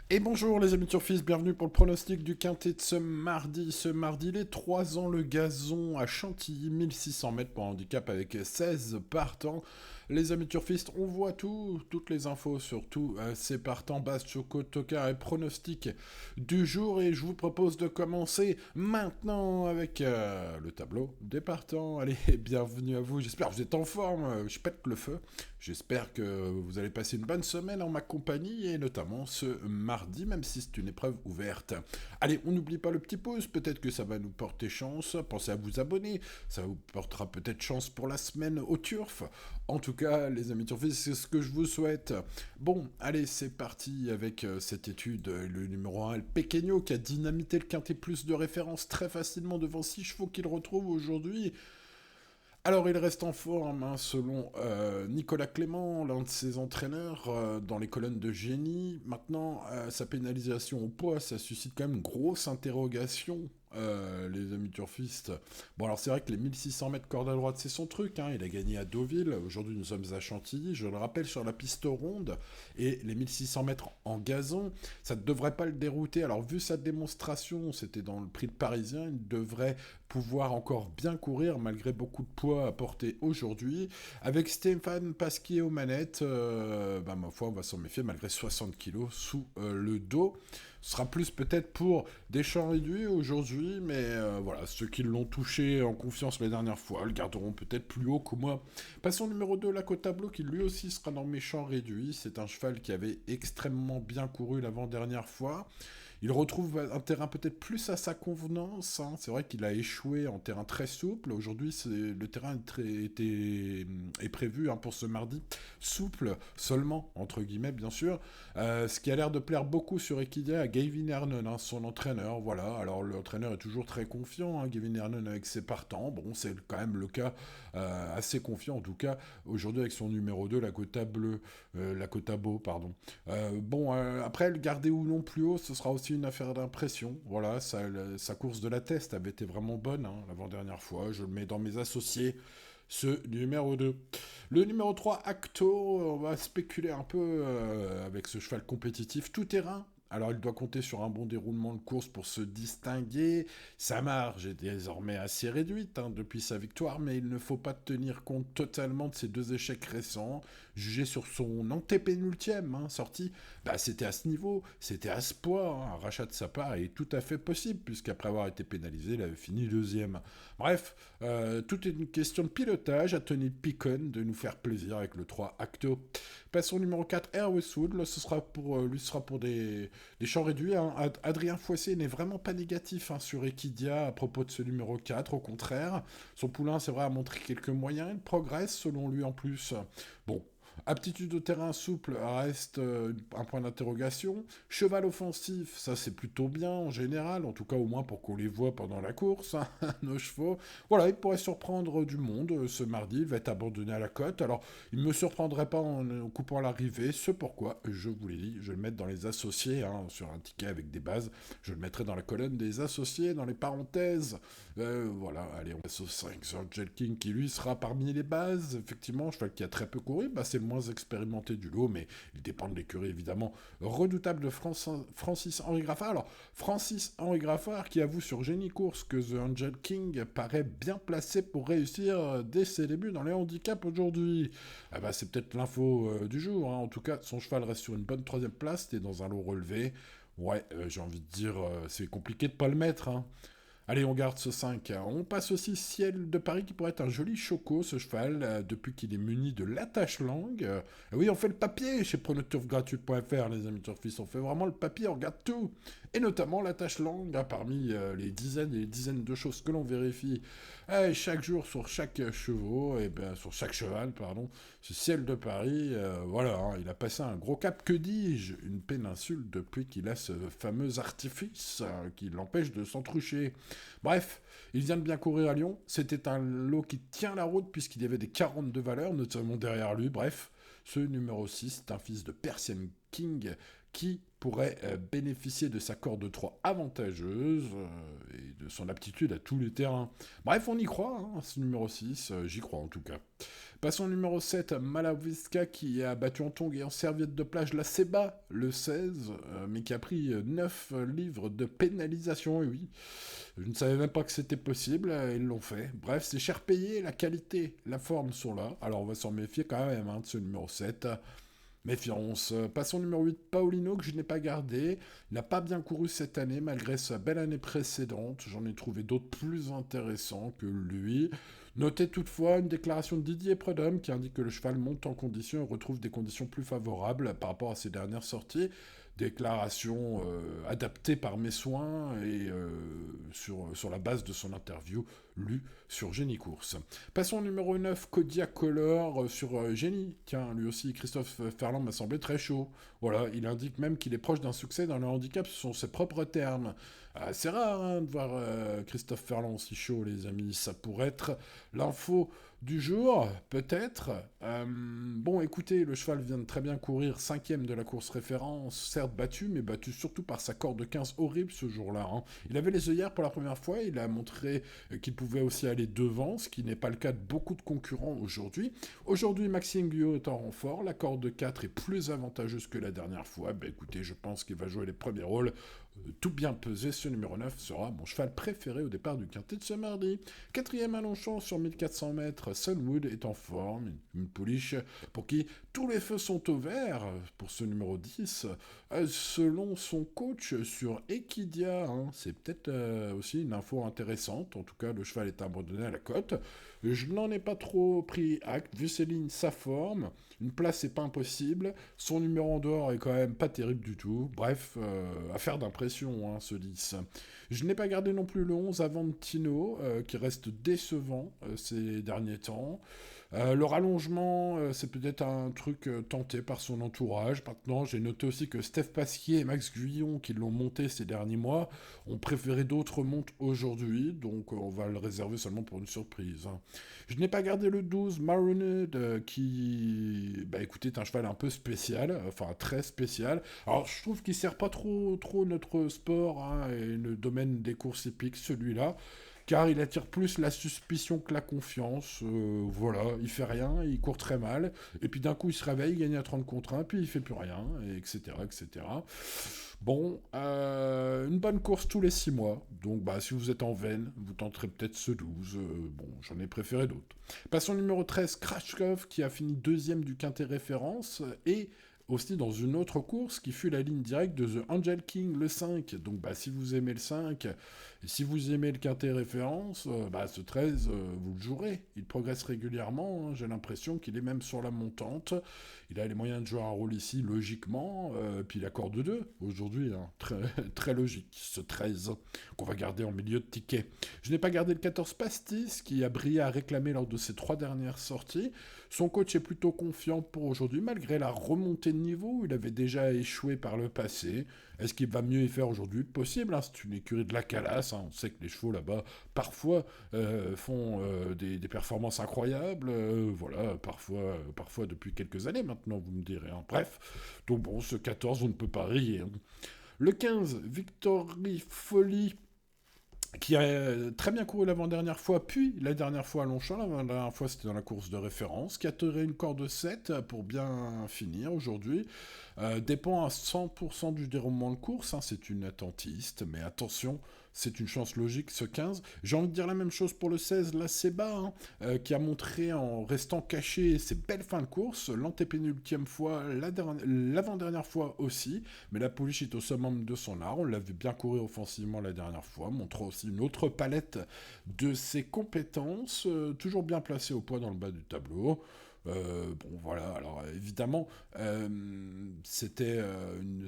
Et bonjour les amis turfistes, bienvenue pour le pronostic du quintet de ce mardi. Ce mardi, les 3 ans, le gazon à Chantilly, 1600 mètres pour un handicap avec 16 partants. Les amis turfistes, on voit tout, toutes les infos sur tous ces partants, base, choco, tocard et pronostic du jour. Et je vous propose de commencer maintenant avec le tableau des partants. Allez, bienvenue à vous, j'espère que vous êtes en forme, je pète le feu. J'espère que vous allez passer une bonne semaine en ma compagnie et notamment ce mardi, même si c'est une épreuve ouverte. Allez, on n'oublie pas le petit pouce, peut-être que ça va nous porter chance. Pensez à vous abonner, ça vous portera peut-être chance pour la semaine au turf. En tout cas, les amis turfistes, c'est ce que je vous souhaite. Bon, allez, c'est parti avec cette étude. Le numéro 1, El Pequeño, qui a dynamité le quintet plus de références très facilement devant 6 chevaux qu'il retrouve aujourd'hui. Alors il reste en forme, hein, selon Nicolas Clément, l'un de ses entraîneurs, dans les colonnes de génie. Maintenant, sa pénalisation au poids, ça suscite quand même une grosse interrogation, les amis turfistes. Bon alors c'est vrai que les 1600 mètres corde à droite, c'est son truc, hein, il a gagné à Deauville, aujourd'hui nous sommes à Chantilly, je le rappelle, sur la piste ronde, et les 1600 mètres en gazon, ça ne devrait pas le dérouter. Alors vu sa démonstration, c'était dans le prix de Parisien, il devrait pouvoir encore bien courir malgré beaucoup de poids à porter aujourd'hui. Avec Stéphane Pasquier aux manettes, ma foi, on va s'en méfier malgré 60 kilos sous le dos. Ce sera plus peut-être pour des champs réduits aujourd'hui, mais voilà, ceux qui l'ont touché en confiance les dernières fois le garderont peut-être plus haut que moi. Passons au numéro 2, Laco Tableau, qui lui aussi sera dans mes champs réduits. C'est un cheval qui avait extrêmement bien couru l'avant-dernière fois. Il retrouve un terrain peut-être plus à sa convenance, hein. C'est vrai qu'il a échoué en terrain très souple. Aujourd'hui, le terrain est prévu, hein, pour ce mardi souple seulement, entre guillemets, bien sûr. Ce qui a l'air de plaire beaucoup sur Equidia à Gavin Hernon, hein, son entraîneur. Voilà. Alors, l'entraîneur est toujours très confiant, hein, Gavin Hernon, avec ses partants. Bon, c'est quand même le cas, assez confiant, en tout cas, aujourd'hui, avec son numéro 2, Lakota Beau, pardon. Après, le garder ou non plus haut, ce sera aussi une affaire d'impression. Voilà, sa course de la test avait été vraiment bonne, hein, l'avant-dernière fois. Je le mets dans mes associés, ce numéro 2. Le numéro 3, Acto, on va spéculer un peu avec ce cheval compétitif tout terrain. Alors il doit compter sur un bon déroulement de course pour se distinguer. Sa marge est désormais assez réduite, hein, depuis sa victoire, mais il ne faut pas tenir compte totalement de ses deux échecs récents. Jugé sur son antépénultième, hein, sortie, c'était à ce niveau, c'était à ce poids. Hein, un rachat de sa part est tout à fait possible, puisqu'après avoir été pénalisé, il avait fini deuxième. Bref, tout est une question de pilotage, à Tony Picon de nous faire plaisir avec le 3 Acto. Passons au numéro 4, Airwestwood. Là, lui sera pour des champs réduits. Hein. Adrien Foissé n'est vraiment pas négatif, hein, sur Equidia à propos de ce numéro 4. Au contraire, son poulain, c'est vrai, a montré quelques moyens. Il progresse, selon lui, en plus. Bon, aptitude au terrain souple reste un point d'interrogation. Cheval offensif, ça c'est plutôt bien en général, en tout cas au moins pour qu'on les voit pendant la course, hein, nos chevaux. Voilà, il pourrait surprendre du monde ce mardi, il va être abandonné à la côte. Alors, il ne me surprendrait pas en coupant l'arrivée, ce pourquoi, je vous l'ai dit, je vais le mettre dans les associés, hein, sur un ticket avec des bases. Je le mettrai dans la colonne des associés, dans les parenthèses. Voilà, allez, on passe au 5 sur Angel King qui lui sera parmi les bases. Effectivement, cheval qui a très peu couru, c'est le moins expérimenté du lot, mais il dépend de l'écurie évidemment. Redoutable de Francis-Henri Graffard. Alors, Francis-Henri Graffard qui avoue sur Génie Course que The Angel King paraît bien placé pour réussir dès ses débuts dans les handicaps aujourd'hui. C'est peut-être l'info du jour, hein. En tout cas, son cheval reste sur une bonne troisième place, et dans un lot relevé. Ouais, j'ai envie de dire, c'est compliqué de pas le mettre, hein. Allez, on garde ce 5. On passe aussi Ciel de Paris qui pourrait être un joli choco, ce cheval, depuis qu'il est muni de l'attache-langue. Oui, on fait le papier chez pronoturfgratuit.fr, les amis turfistes. On fait vraiment le papier, on regarde tout. Et notamment l'attache-langue, hein, parmi les dizaines et les dizaines de choses que l'on vérifie chaque jour sur chaque sur chaque cheval, pardon. Ce Ciel de Paris, voilà, hein, il a passé un gros cap, que dis-je, une péninsule depuis qu'il a ce fameux artifice qui l'empêche de s'entrucher. Bref, il vient de bien courir à Lyon. C'était un lot qui tient la route puisqu'il y avait des 42 valeurs, notamment derrière lui. Bref, ce numéro 6 est un fils de Persian King qui pourrait bénéficier de sa corde 3 avantageuse et de son aptitude à tous les terrains. Bref, on y croit, hein, ce numéro 6, j'y crois en tout cas. Passons au numéro 7, Malawiska qui a battu en tongs et en serviette de plage la Seba le 16, mais qui a pris 9 livres de pénalisation, et oui, je ne savais même pas que c'était possible, ils l'ont fait. Bref, c'est cher payé, la qualité, la forme sont là, alors on va s'en méfier quand même hein, de ce numéro 7. Méfiance. Passons au numéro 8, Paulino, que je n'ai pas gardé. Il n'a pas bien couru cette année, malgré sa belle année précédente. J'en ai trouvé d'autres plus intéressants que lui. Notez toutefois une déclaration de Didier Prudhomme qui indique que le cheval monte en condition et retrouve des conditions plus favorables par rapport à ses dernières sorties. Déclaration adaptée par mes soins et sur la base de son interview lue sur Génie Course. Passons au numéro 9, Kodiak Color sur Génie. Tiens, lui aussi, Christophe Ferland m'a semblé très chaud. Voilà, il indique même qu'il est proche d'un succès dans le handicap, ce sont ses propres termes. C'est rare hein, de voir Christophe Ferland aussi chaud, les amis. Ça pourrait être l'info du jour, peut-être. Bon, écoutez, le cheval vient de très bien courir, 5e de la course référence, certes battu, mais battu surtout par sa corde 15 horrible ce jour-là. Hein. Il avait les œillères pour la première fois, il a montré qu'il pouvait aussi aller devant, ce qui n'est pas le cas de beaucoup de concurrents aujourd'hui. Aujourd'hui, Maxime Guyot est en renfort, la corde 4 est plus avantageuse que la dernière fois. Ben écoutez, je pense qu'il va jouer les premiers rôles. Tout bien pesé, ce numéro 9 sera mon cheval préféré au départ du quintet de ce mardi. 4e à Longchamp sur 1400 mètres, Sunwood est en forme, une pouliche pour qui tous les feux sont au vert pour ce numéro 10. Selon son coach sur Equidia, hein, c'est peut-être aussi une info intéressante. En tout cas, le cheval est abandonné à la cote. Je n'en ai pas trop pris acte, vu ses lignes, sa forme. Une place, c'est pas impossible. Son numéro en dehors est quand même pas terrible du tout. Bref, affaire d'impression, hein, ce 10. Je n'ai pas gardé non plus le 11 Avantino, qui reste décevant ces derniers temps. Le rallongement, c'est peut-être un truc tenté par son entourage. Maintenant, j'ai noté aussi que Steph Pasquier et Max Guyon, qui l'ont monté ces derniers mois, ont préféré d'autres montes aujourd'hui, donc on va le réserver seulement pour une surprise. Hein. Je n'ai pas gardé le 12 Maronid, qui, bah écoutez, est un cheval un peu spécial, enfin très spécial. Alors, je trouve qu'il sert pas trop notre sport hein, et le domaine des courses épiques, celui-là. Car il attire plus la suspicion que la confiance. Voilà, il fait rien, il court très mal, et puis d'un coup il se réveille, il gagne à 30 contre 1, puis il fait plus rien, et etc. etc. Bon, une bonne course tous les 6 mois, donc bah, si vous êtes en veine, vous tenterez peut-être ce 12, bon, j'en ai préféré d'autres. Passons au numéro 13, Krachkov, qui a fini 2e du quintet référence, et aussi dans une autre course qui fut la ligne directe de The Angel King, le 5. Donc bah, si vous aimez le 5, et si vous aimez le quintet référence, bah, ce 13, vous le jouerez. Il progresse régulièrement, hein, j'ai l'impression qu'il est même sur la montante. Il a les moyens de jouer un rôle ici, logiquement, puis il accorde 2 aujourd'hui, hein, très, très logique, ce 13, qu'on va garder en milieu de ticket. Je n'ai pas gardé le 14 Pastis, qui a brillé à réclamer lors de ses 3 dernières sorties. Son coach est plutôt confiant pour aujourd'hui, malgré la remontée de niveau. Il avait déjà échoué par le passé. Est-ce qu'il va mieux y faire aujourd'hui? Possible, hein, c'est une écurie de la Calas. Hein. On sait que les chevaux là-bas, parfois, font des performances incroyables. Voilà, parfois depuis quelques années maintenant, vous me direz. Hein. Bref, donc bon, ce 14, on ne peut pas rire. Hein. Le 15, Victory Folly, qui a très bien couru l'avant-dernière fois, puis la dernière fois à Longchamp, l'avant-dernière fois c'était dans la course de référence, qui a tiré une corde 7 pour bien finir aujourd'hui, dépend à 100% du déroulement de course, hein, c'est une attentiste, mais attention, c'est une chance logique ce 15. J'ai envie de dire la même chose pour le 16, la Seba, hein, qui a montré en restant caché ses belles fins de course, l'antépénultième fois, l'avant-dernière fois aussi, mais la pouliche est au summum de son art, on l'a vu bien courir offensivement la dernière fois, montre aussi une autre palette de ses compétences, toujours bien placé au poids dans le bas du tableau. Bon voilà, alors évidemment, c'était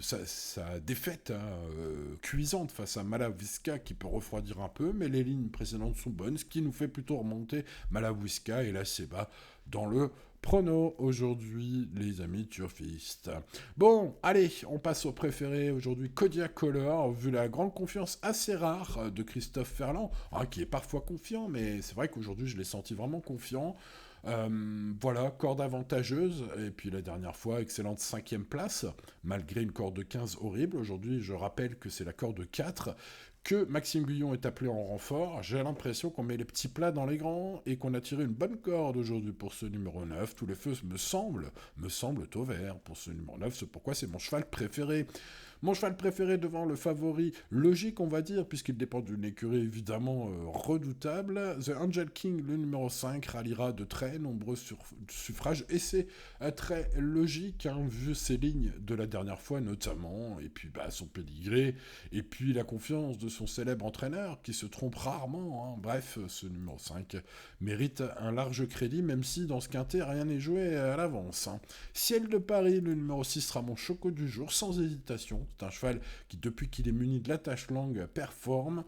sa défaite hein, cuisante face à Malawiska qui peut refroidir un peu, mais les lignes précédentes sont bonnes, ce qui nous fait plutôt remonter Malawiska et la Seba dans le prono aujourd'hui, les amis turfistes. Bon, allez, on passe au préféré aujourd'hui, Kodiak Color, vu la grande confiance assez rare de Christophe Ferland, hein, qui est parfois confiant, mais c'est vrai qu'aujourd'hui je l'ai senti vraiment confiant. Voilà, corde avantageuse, et puis la dernière fois, excellente cinquième place, malgré une corde de 15 horrible. Aujourd'hui, je rappelle que c'est la corde de 4, que Maxime Guyon est appelé en renfort. J'ai l'impression qu'on met les petits plats dans les grands, et qu'on a tiré une bonne corde aujourd'hui pour ce numéro 9. Tous les feux me semblent au vert pour ce numéro 9, c'est pourquoi c'est mon cheval préféré. Mon cheval préféré devant le favori logique, on va dire, puisqu'il dépend d'une écurie évidemment redoutable. The Angel King, le numéro 5, ralliera de très nombreux suffrages, et c'est très logique, hein, vu ses lignes de la dernière fois notamment, et puis son pédigré, et puis la confiance de son célèbre entraîneur, qui se trompe rarement, hein. Bref, ce numéro 5 mérite un large crédit, même si dans ce quintet, rien n'est joué à l'avance, hein. Ciel de Paris, le numéro 6 sera mon choco du jour, sans hésitation. C'est un cheval qui, depuis qu'il est muni de l'attache langue, performe.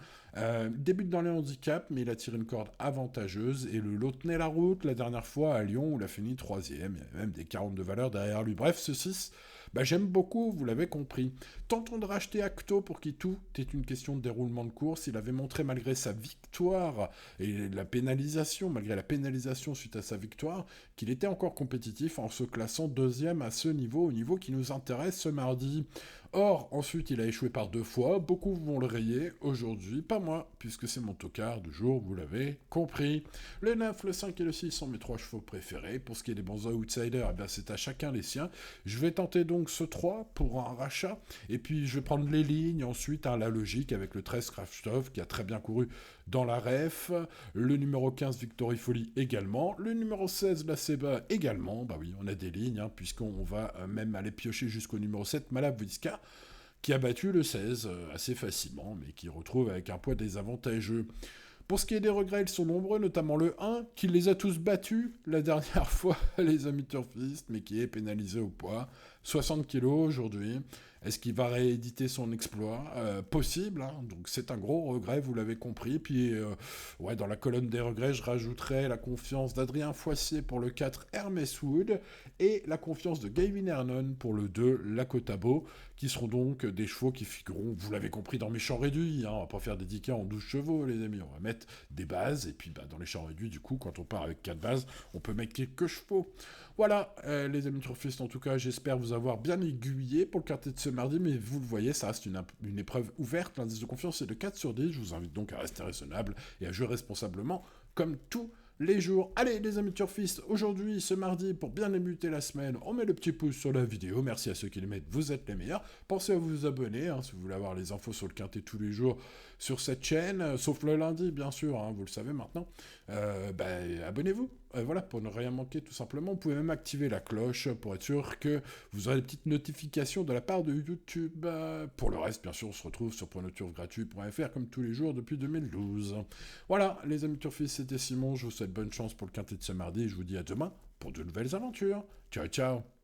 Débute dans les handicaps, mais il a tiré une corde avantageuse, et le lot tenait la route la dernière fois à Lyon, où il a fini 3e. Il y avait même des 42 valeurs derrière lui. Bref, ce 6, j'aime beaucoup, vous l'avez compris. Tentons de racheter Acto, pour qui tout est une question de déroulement de course. Il avait montré, malgré sa victoire et malgré la pénalisation suite à sa victoire, qu'il était encore compétitif en se classant 2e à ce niveau, au niveau qui nous intéresse ce mardi. Or, ensuite, il a échoué par 2 fois. Beaucoup vont le rayer aujourd'hui, pas moi, puisque c'est mon tocard du jour, vous l'avez compris. Le 9, le 5 et le 6 sont mes 3 chevaux préférés. Pour ce qui est des bons outsiders, c'est à chacun les siens. Je vais tenter donc ce 3 pour un rachat, et puis je vais prendre les lignes ensuite, la logique, avec le 13 Kraftstoff, qui a très bien couru dans la ref, le numéro 15 Victory Folly également, le numéro 16 la Seba également, oui, on a des lignes, hein, puisqu'on va même aller piocher jusqu'au numéro 7 Malabwiska, qui a battu le 16 assez facilement, mais qui retrouve avec un poids désavantageux. Pour ce qui est des regrets, ils sont nombreux, notamment le 1, qui les a tous battus la dernière fois, les amis turfistes, mais qui est pénalisé au poids. 60 kilos aujourd'hui. Est-ce qu'il va rééditer son exploit? Possible, hein. Donc c'est un gros regret, vous l'avez compris. Puis, dans la colonne des regrets, je rajouterai la confiance d'Adrien Foissier pour le 4 Hermès Wood, et la confiance de Gavin Hernon pour le 2 Lakotabo, qui seront donc des chevaux qui figureront, vous l'avez compris, dans mes champs réduits, hein. On va pas faire des 10K en 12 chevaux, les amis. On va mettre des bases, et puis dans les champs réduits, du coup, quand on part avec 4 bases, on peut mettre quelques chevaux. Voilà, les amis turfistes, en tout cas, j'espère vous avoir bien aiguillé pour le quartier de ce mardi, mais vous le voyez, ça reste une épreuve ouverte. L'indice de confiance est de 4 sur 10. Je vous invite donc à rester raisonnable et à jouer responsablement, comme tous les jours. Allez, les amis turfistes, aujourd'hui, ce mardi, pour bien débuter la semaine, on met le petit pouce sur la vidéo. Merci à ceux qui les mettent, vous êtes les meilleurs. Pensez à vous abonner, hein, si vous voulez avoir les infos sur le quintet tous les jours sur cette chaîne, sauf le lundi, bien sûr, hein, vous le savez maintenant. Abonnez-vous, voilà, pour ne rien manquer, tout simplement. Vous pouvez même activer la cloche pour être sûr que vous aurez des petites notifications de la part de YouTube. Pour le reste, bien sûr, on se retrouve sur pronoturfgratuit.fr comme tous les jours depuis 2012. Voilà, les amis turfistes, c'était Simon. Je vous souhaite bonne chance pour le quintet de ce mardi et je vous dis à demain pour de nouvelles aventures. Ciao, ciao!